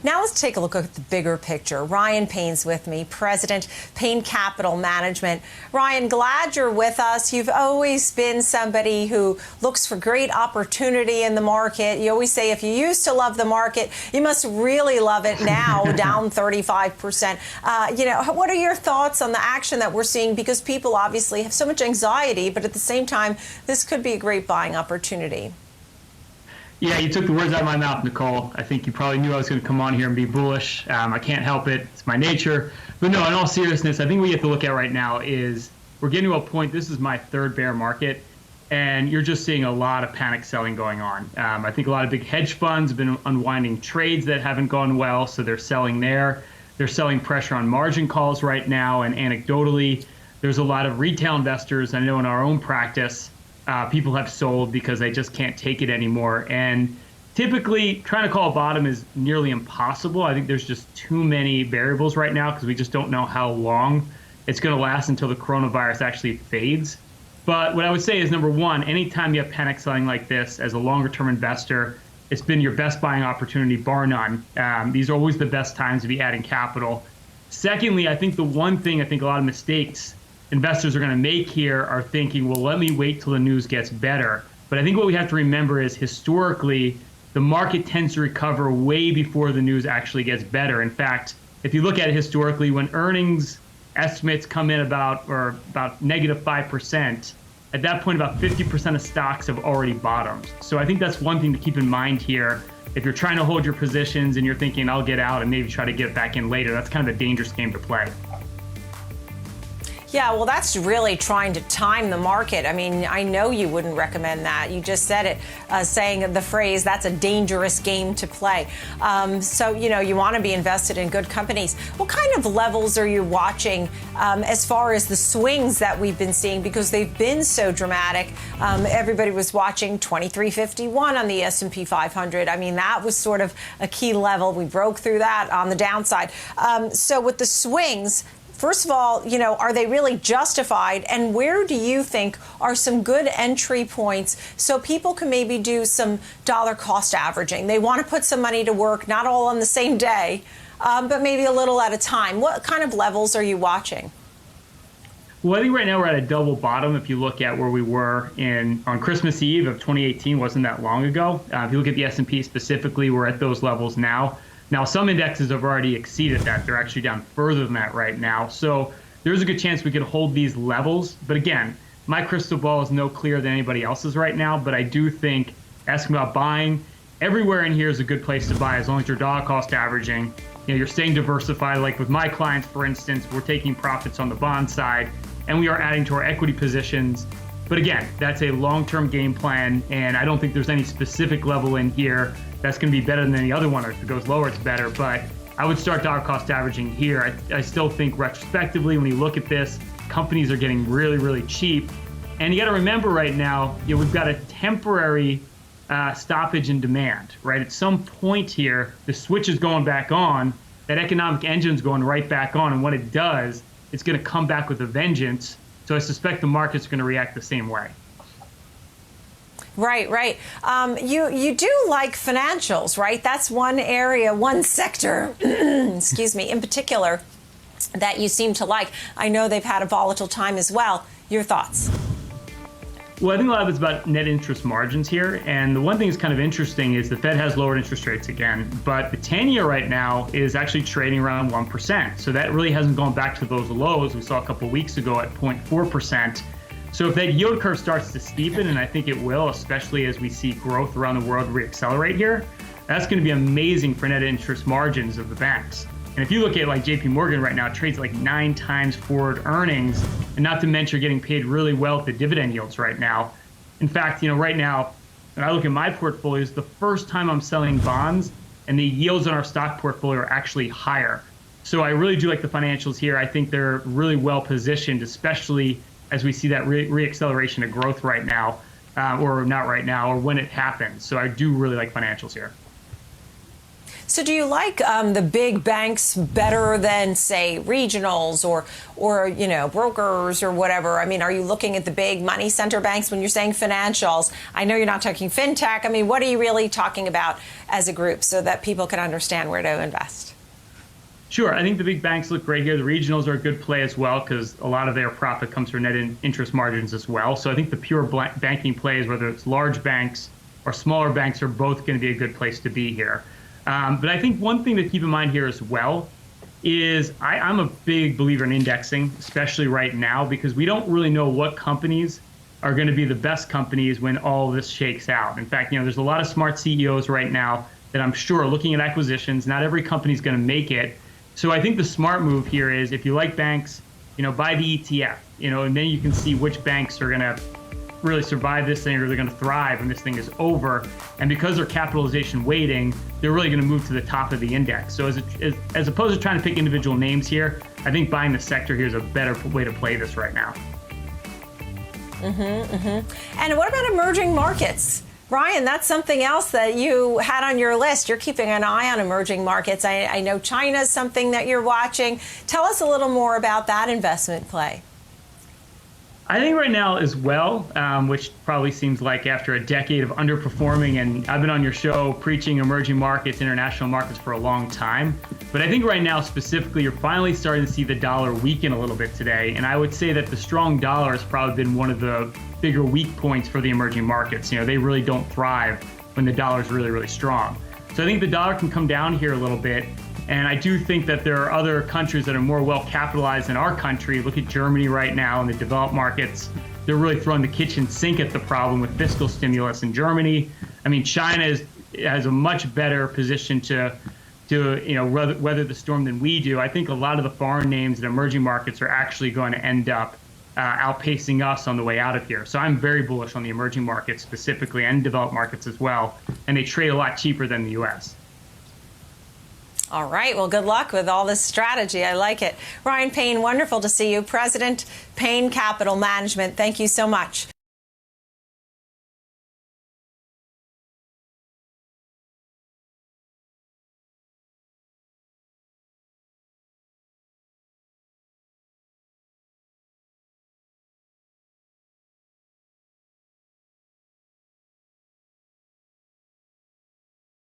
Now let's take a look at the bigger picture. Ryan Payne's with me, President, Payne Capital Management. Ryan, glad you're with us. You've always been somebody who looks for great opportunity in the market. You always say if you used to love the market, you must really love it now, down 35%. What are your thoughts on the action that we're seeing? Because people obviously have so much anxiety, but at the same time, this could be a great buying opportunity. Yeah, you took the words out of my mouth, Nicole. I think you probably knew I was going to come on here and be bullish. I can't help it. It's my nature. But no, in all seriousness, I think what you have to look at right now is we're getting to a point, this is my third bear market, and you're just seeing a lot of panic selling going on. I think a lot of big hedge funds have been unwinding trades that haven't gone well, so they're selling there. They're selling pressure on margin calls right now, and anecdotally, there's a lot of retail investors, I know in our own practice, people have sold because they just can't take it anymore. And typically, trying to call a bottom is nearly impossible. I think there's just too many variables right now because we just don't know how long it's going to last until the coronavirus actually fades. But what I would say is, number one, anytime you have panic selling like this as a longer-term investor, it's been your best buying opportunity, bar none. These are always the best times to be adding capital. Secondly, I think the one thing, a lot of mistakes investors are going to make here are thinking, well, let me wait till the news gets better. But I think what we have to remember is historically, the market tends to recover way before the news actually gets better. In fact, if you look at it historically, when earnings estimates come in about negative 5%, at that point, about 50% of stocks have already bottomed. So I think that's one thing to keep in mind here. If you're trying to hold your positions and you're thinking, I'll get out and maybe try to get back in later, that's kind of a dangerous game to play. Yeah, well, that's really trying to time the market. I mean, I know you wouldn't recommend that. You just said it, saying the phrase, that's a dangerous game to play. So, you want to be invested in good companies. What kind of levels are you watching as far as the swings that we've been seeing? Because they've been so dramatic. Everybody was watching 2351 on the S&P 500. I mean, that was sort of a key level. We broke through that on the downside. So with the swings, first of all, are they really justified? And where do you think are some good entry points so people can maybe do some dollar cost averaging? They want to put some money to work, not all on the same day, but maybe a little at a time. What kind of levels are you watching? Well, I think right now we're at a double bottom. If you look at where we were on Christmas Eve of 2018, wasn't that long ago. If you look at the S&P specifically, we're at those levels now. Now, some indexes have already exceeded that. They're actually down further than that right now. So there's a good chance we could hold these levels. But again, my crystal ball is no clearer than anybody else's right now. But I do think asking about buying, everywhere in here is a good place to buy as long as you're dollar cost averaging. You're staying diversified. Like with my clients, for instance, we're taking profits on the bond side and we are adding to our equity positions. But again, that's a long-term game plan. And I don't think there's any specific level in here that's going to be better than any other one, or if it goes lower, it's better. But I would start dollar cost averaging here. I still think retrospectively, when you look at this, companies are getting really, really cheap. And you got to remember right now, we've got a temporary stoppage in demand, right? At some point here, the switch is going back on, that economic engine's going right back on. And when it does, it's going to come back with a vengeance. So I suspect the market's going to react the same way. Right. You do like financials, right? That's one area, one sector, excuse me, in particular, that you seem to like. I know they've had a volatile time as well. Your thoughts? Well, I think a lot of it's about net interest margins here. And the one thing that's kind of interesting is the Fed has lowered interest rates again, but the 10-year right now is actually trading around 1%. So that really hasn't gone back to those lows we saw a couple of weeks ago at 0.4%. So if that yield curve starts to steepen, and I think it will, especially as we see growth around the world reaccelerate here, that's going to be amazing for net interest margins of the banks. And if you look at like JP Morgan right now, it trades like 9 times forward earnings, and not to mention getting paid really well at the dividend yields right now. In fact, right now, when I look at my portfolio, it's the first time I'm selling bonds, and the yields on our stock portfolio are actually higher. So I really do like the financials here. I think they're really well positioned, especially as we see that reacceleration of growth right now, or not right now, or when it happens. So I do really like financials here. So do you like the big banks better than, say, regionals or brokers or whatever? I mean, are you looking at the big money center banks when you're saying financials? I know you're not talking fintech. I mean, what are you really talking about as a group so that people can understand where to invest? Sure. I think the big banks look great here. The regionals are a good play as well because a lot of their profit comes from net interest margins as well. So I think the pure banking plays, whether it's large banks or smaller banks, are both going to be a good place to be here. But I think one thing to keep in mind here as well is I'm a big believer in indexing, especially right now, because we don't really know what companies are going to be the best companies when all this shakes out. In fact, there's a lot of smart CEOs right now that I'm sure are looking at acquisitions. Not every company is going to make it. So I think the smart move here is if you like banks, buy the ETF, and then you can see which banks are going to really survive this thing or they're going to thrive when this thing is over. And because they're capitalization weighting, they're really going to move to the top of the index. So as opposed to trying to pick individual names here, I think buying the sector here is a better way to play this right now. And what about emerging markets? Ryan, that's something else that you had on your list. You're keeping an eye on emerging markets. I know China's something that you're watching. Tell us a little more about that investment play. I think right now as well, which probably seems like after a decade of underperforming, and I've been on your show preaching emerging markets, international markets for a long time. But I think right now specifically, you're finally starting to see the dollar weaken a little bit today. And I would say that the strong dollar has probably been one of the bigger weak points for the emerging markets. They really don't thrive when the dollar is really, really strong. So I think the dollar can come down here a little bit. And I do think that there are other countries that are more well capitalized than our country. Look at Germany right now in the developed markets. They're really throwing the kitchen sink at the problem with fiscal stimulus in Germany. I mean, China has a much better position to weather the storm than we do. I think a lot of the foreign names in emerging markets are actually going to end up outpacing us on the way out of here. So I'm very bullish on the emerging markets specifically and developed markets as well. And they trade a lot cheaper than the U.S. All right. Well, good luck with all this strategy. I like it. Ryan Payne, wonderful to see you. President, Payne Capital Management. Thank you so much.